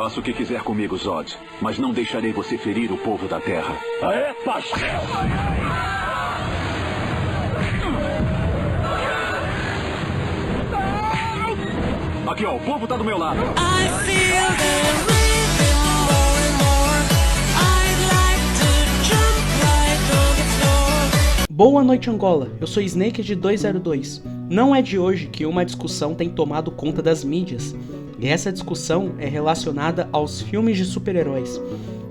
Faça o que quiser comigo, Zod, mas não deixarei você ferir o povo da Terra. É pastel! Aqui, ó, o povo tá do meu lado. Boa noite, Angola. Eu sou Snake de 202. Não é de hoje que uma discussão tem tomado conta das mídias. E essa discussão é relacionada aos filmes de super-heróis.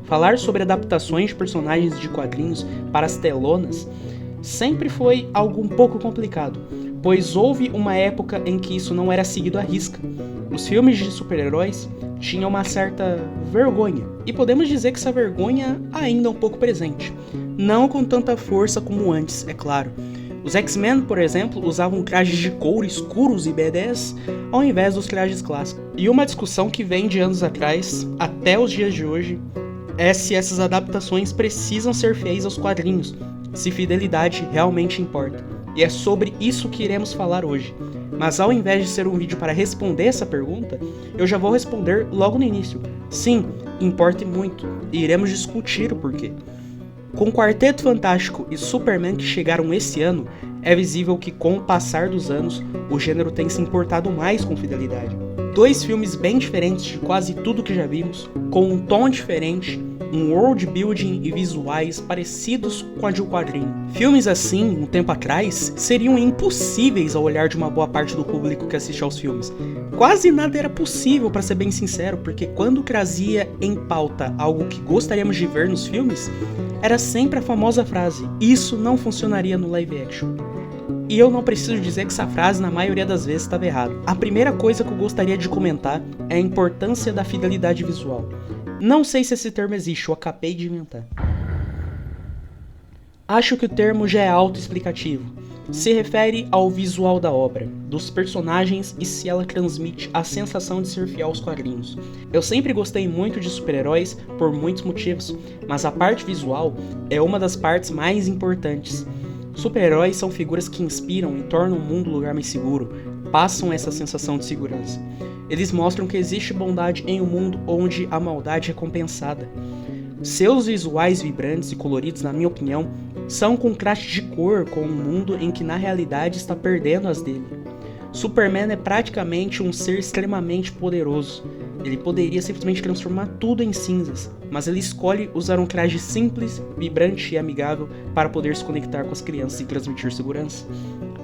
Falar sobre adaptações de personagens de quadrinhos para as telonas sempre foi algo um pouco complicado, pois houve uma época em que isso não era seguido à risca. Os filmes de super-heróis tinham uma certa vergonha, e podemos dizer que essa vergonha ainda é um pouco presente. Não com tanta força como antes, é claro. Os X-Men, por exemplo, usavam trajes de couro escuros e B10 ao invés dos trajes clássicos. E uma discussão que vem de anos atrás até os dias de hoje é se essas adaptações precisam ser fiéis aos quadrinhos, se fidelidade realmente importa. E é sobre isso que iremos falar hoje. Mas ao invés de ser um vídeo para responder essa pergunta, eu já vou responder logo no início. Sim, importa muito, e iremos discutir o porquê. Com Quarteto Fantástico e Superman que chegaram esse ano, é visível que com o passar dos anos, o gênero tem se importado mais com fidelidade. Dois filmes bem diferentes de quase tudo que já vimos, com um tom diferente, um world building e visuais parecidos com a de um quadrinho. Filmes assim, um tempo atrás, seriam impossíveis ao olhar de uma boa parte do público que assiste aos filmes. Quase nada era possível, para ser bem sincero, porque quando trazia em pauta algo que gostaríamos de ver nos filmes, era sempre a famosa frase: isso não funcionaria no live action. E eu não preciso dizer que essa frase na maioria das vezes estava errada. A primeira coisa que eu gostaria de comentar é a importância da fidelidade visual. Não sei se esse termo existe, eu acabei de inventar. Acho que o termo já é autoexplicativo. Se refere ao visual da obra, dos personagens e se ela transmite a sensação de ser fiel aos quadrinhos. Eu sempre gostei muito de super-heróis por muitos motivos, mas a parte visual é uma das partes mais importantes. Super-heróis são figuras que inspiram e tornam o mundo um lugar mais seguro, passam essa sensação de segurança. Eles mostram que existe bondade em um mundo onde a maldade é compensada. Seus visuais vibrantes e coloridos, na minha opinião, são contraste de cor com um mundo em que na realidade está perdendo as dele. Superman é praticamente um ser extremamente poderoso. Ele poderia simplesmente transformar tudo em cinzas, mas ele escolhe usar um traje simples, vibrante e amigável para poder se conectar com as crianças e transmitir segurança.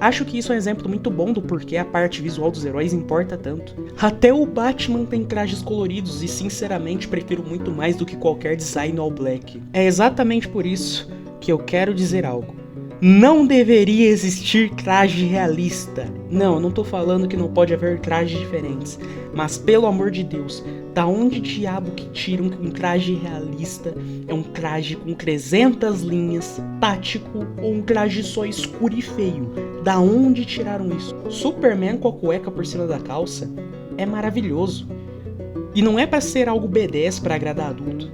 Acho que isso é um exemplo muito bom do porquê a parte visual dos heróis importa tanto. Até o Batman tem trajes coloridos e sinceramente prefiro muito mais do que qualquer design all black. É exatamente por isso que eu quero dizer algo. Não deveria existir traje realista. Não, eu não tô falando que não pode haver trajes diferentes. Mas pelo amor de Deus, da onde diabo que tiram que um traje realista é um traje com 300 linhas, tático ou um traje só escuro e feio? Da onde tiraram isso? Superman com a cueca por cima da calça é maravilhoso. E não é pra ser algo B10 pra agradar adulto.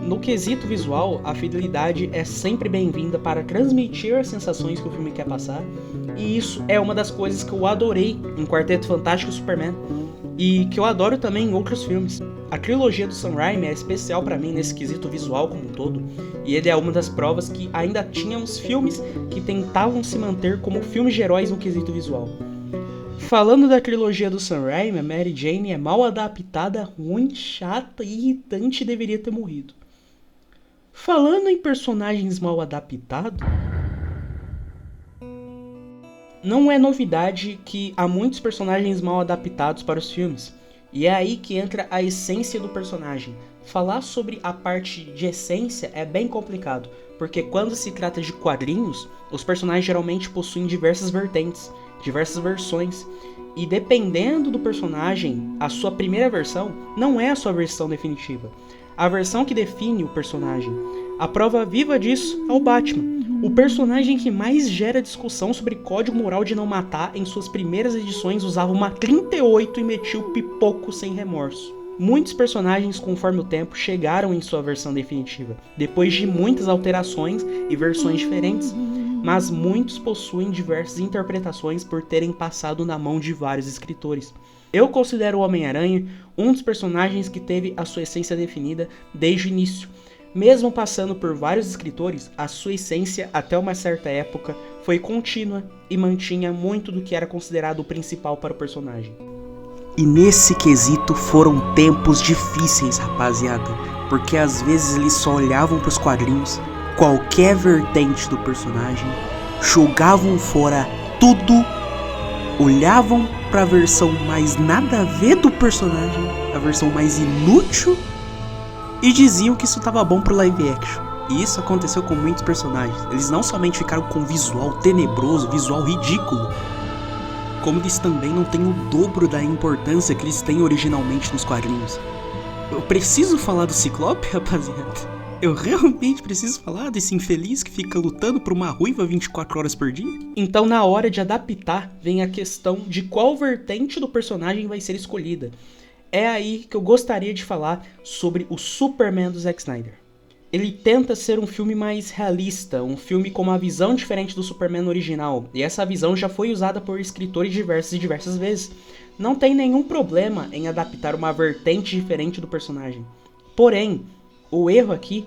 No quesito visual, a fidelidade é sempre bem-vinda para transmitir as sensações que o filme quer passar, e isso é uma das coisas que eu adorei em Quarteto Fantástico e Superman, e que eu adoro também em outros filmes. A trilogia do Sam Raimi é especial para mim nesse quesito visual como um todo, e ele é uma das provas que ainda tínhamos filmes que tentavam se manter como filmes de heróis no quesito visual. Falando da trilogia do Sam Raimi, a Mary Jane é mal adaptada, ruim, chata e irritante e deveria ter morrido. Falando em personagens mal adaptados, não é novidade que há muitos personagens mal adaptados para os filmes, e é aí que entra a essência do personagem. Falar sobre a parte de essência é bem complicado, porque quando se trata de quadrinhos, os personagens geralmente possuem diversas vertentes, diversas versões, e dependendo do personagem, a sua primeira versão não é a sua versão definitiva. A versão que define o personagem. A prova viva disso é o Batman, o personagem que mais gera discussão sobre código moral de não matar. Em suas primeiras edições usava uma 38 e metia o pipoco sem remorso. Muitos personagens, conforme o tempo, chegaram em sua versão definitiva, depois de muitas alterações e versões diferentes, mas muitos possuem diversas interpretações por terem passado na mão de vários escritores. Eu considero o Homem-Aranha um dos personagens que teve a sua essência definida desde o início. Mesmo passando por vários escritores, a sua essência, até uma certa época, foi contínua e mantinha muito do que era considerado o principal para o personagem. E nesse quesito foram tempos difíceis, rapaziada, porque às vezes eles só olhavam para os quadrinhos, qualquer vertente do personagem, jogavam fora tudo, olhavam para a versão mais nada a ver do personagem, a versão mais inútil, e diziam que isso tava bom pro live action. E isso aconteceu com muitos personagens. Eles não somente ficaram com visual tenebroso, visual ridículo, como eles também não têm o dobro da importância que eles têm originalmente nos quadrinhos. Eu preciso falar do Ciclope, rapaziada? Eu realmente preciso falar desse infeliz que fica lutando por uma ruiva 24 horas por dia? Então, na hora de adaptar, vem a questão de qual vertente do personagem vai ser escolhida. É aí que eu gostaria de falar sobre o Superman do Zack Snyder. Ele tenta ser um filme mais realista, um filme com uma visão diferente do Superman original, e essa visão já foi usada por escritores diversas vezes. Não tem nenhum problema em adaptar uma vertente diferente do personagem. Porém, o erro aqui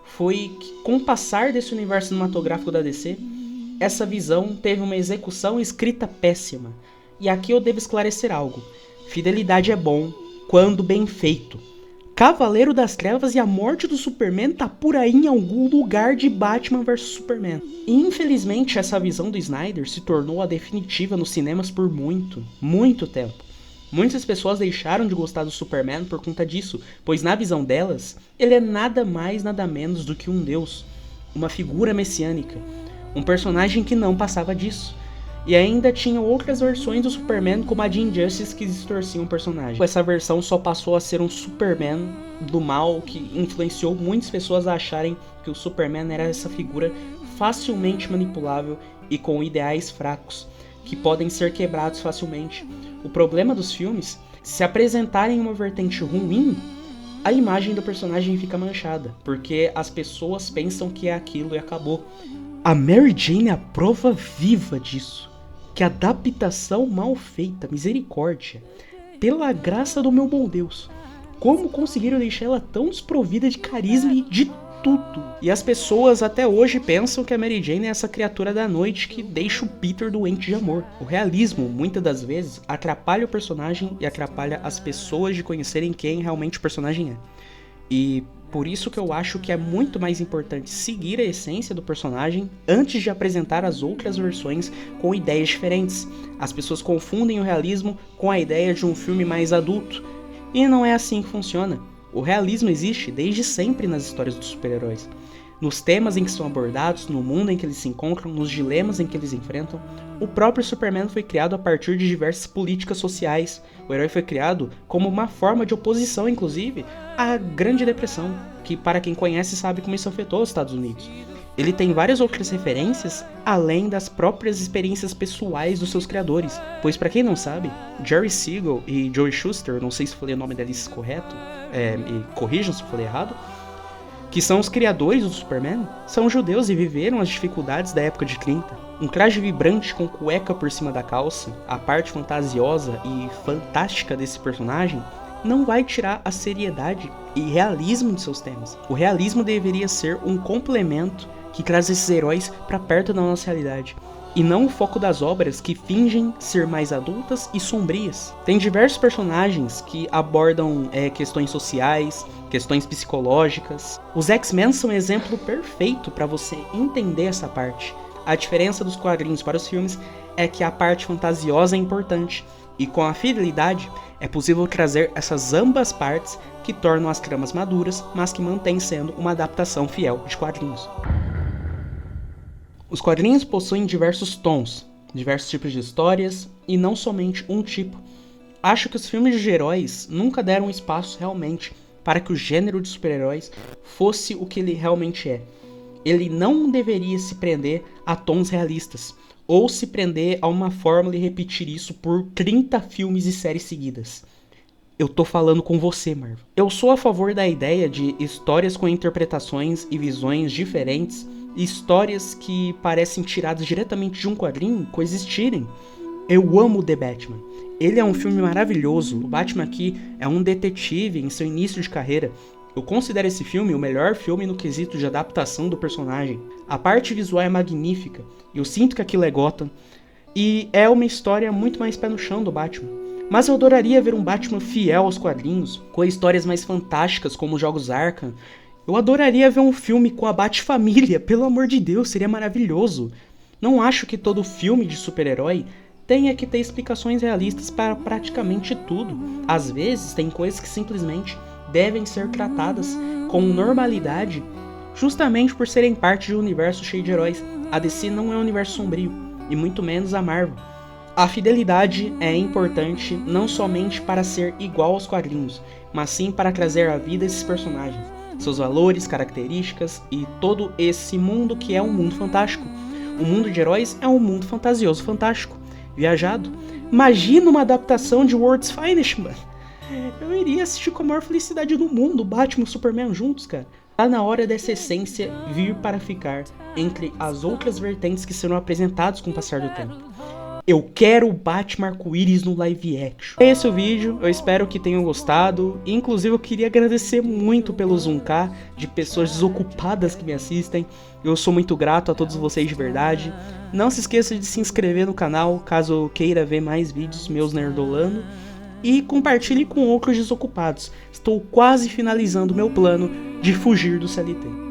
foi que, com o passar desse universo cinematográfico da DC, essa visão teve uma execução e escrita péssima. E aqui eu devo esclarecer algo. Fidelidade é bom quando bem feito. Cavaleiro das Trevas e a morte do Superman tá por aí em algum lugar de Batman vs Superman. E infelizmente essa visão do Snyder se tornou a definitiva nos cinemas por muito tempo. Muitas pessoas deixaram de gostar do Superman por conta disso, pois na visão delas, ele é nada mais nada menos do que um deus, uma figura messiânica, um personagem que não passava disso. E ainda tinha outras versões do Superman, como a de Injustice, que distorciam o personagem. Essa versão só passou a ser um Superman do mal, que influenciou muitas pessoas a acharem que o Superman era essa figura facilmente manipulável e com ideais fracos, que podem ser quebrados facilmente. O problema dos filmes, se apresentarem uma vertente ruim, a imagem do personagem fica manchada, porque as pessoas pensam que é aquilo e acabou. A Mary Jane é a prova viva disso. Que adaptação mal feita, misericórdia. Pela graça do meu bom Deus. Como conseguiram deixar ela tão desprovida de carisma e de tudo? E as pessoas até hoje pensam que a Mary Jane é essa criatura da noite que deixa o Peter doente de amor. O realismo, muitas das vezes, atrapalha o personagem e atrapalha as pessoas de conhecerem quem realmente o personagem é. E por isso que eu acho que é muito mais importante seguir a essência do personagem antes de apresentar as outras versões com ideias diferentes. As pessoas confundem o realismo com a ideia de um filme mais adulto. E não é assim que funciona. O realismo existe desde sempre nas histórias dos super-heróis. Nos temas em que são abordados, no mundo em que eles se encontram, nos dilemas em que eles enfrentam. O próprio Superman foi criado a partir de diversas políticas sociais. O herói foi criado como uma forma de oposição, inclusive, à Grande Depressão, que para quem conhece sabe como isso afetou os Estados Unidos. Ele tem várias outras referências, além das próprias experiências pessoais dos seus criadores. Pois para quem não sabe, Jerry Siegel e Joe Shuster, não sei se falei o nome deles correto, me corrijam se eu falei errado, que são os criadores do Superman, são judeus e viveram as dificuldades da época de 30. Um traje vibrante com cueca por cima da calça, a parte fantasiosa e fantástica desse personagem, não vai tirar a seriedade e realismo de seus temas. O realismo deveria ser um complemento que traz esses heróis para perto da nossa realidade, e não o foco das obras que fingem ser mais adultas e sombrias. Tem diversos personagens que abordam questões sociais, questões psicológicas. Os X-Men são um exemplo perfeito para você entender essa parte. A diferença dos quadrinhos para os filmes é que a parte fantasiosa é importante, e com a fidelidade é possível trazer essas ambas partes que tornam as tramas maduras, mas que mantém sendo uma adaptação fiel de quadrinhos. Os quadrinhos possuem diversos tons, diversos tipos de histórias, e não somente um tipo. Acho que os filmes de heróis nunca deram espaço realmente para que o gênero de super-heróis fosse o que ele realmente é. Ele não deveria se prender a tons realistas, ou se prender a uma fórmula e repetir isso por 30 filmes e séries seguidas. Eu tô falando com você, Marvel. Eu sou a favor da ideia de histórias com interpretações e visões diferentes, histórias que parecem tiradas diretamente de um quadrinho coexistirem. Eu amo The Batman. Ele é um filme maravilhoso. O Batman aqui é um detetive em seu início de carreira. Eu considero esse filme o melhor filme no quesito de adaptação do personagem. A parte visual é magnífica, eu sinto que aquilo é Gotham, e é uma história muito mais pé no chão do Batman. Mas eu adoraria ver um Batman fiel aos quadrinhos, com histórias mais fantásticas como os jogos Arkham. Eu adoraria ver um filme com a Bat-família, pelo amor de Deus, seria maravilhoso. Não acho que todo filme de super-herói tenha que ter explicações realistas para praticamente tudo. Às vezes tem coisas que simplesmente devem ser tratadas com normalidade, justamente por serem parte de um universo cheio de heróis. A DC não é um universo sombrio, e muito menos a Marvel. A fidelidade é importante não somente para ser igual aos quadrinhos, mas sim para trazer à vida esses personagens, seus valores, características e todo esse mundo que é um mundo fantástico. O mundo de heróis é um mundo fantasioso, fantástico, viajado. Imagina uma adaptação de World's Finest, mano. Eu iria assistir com a maior felicidade do mundo, Batman e Superman juntos, cara. Tá na hora dessa essência vir para ficar entre as outras vertentes que serão apresentadas com o passar do tempo. Eu quero o Batman arco-íris no live action. Esse é o vídeo, eu espero que tenham gostado. Inclusive eu queria agradecer muito pelo 1K de pessoas desocupadas que me assistem. Eu sou muito grato a todos vocês de verdade. Não se esqueça de se inscrever no canal caso queira ver mais vídeos meus nerdolando. E compartilhe com outros desocupados. Estou quase finalizando meu plano de fugir do CLT.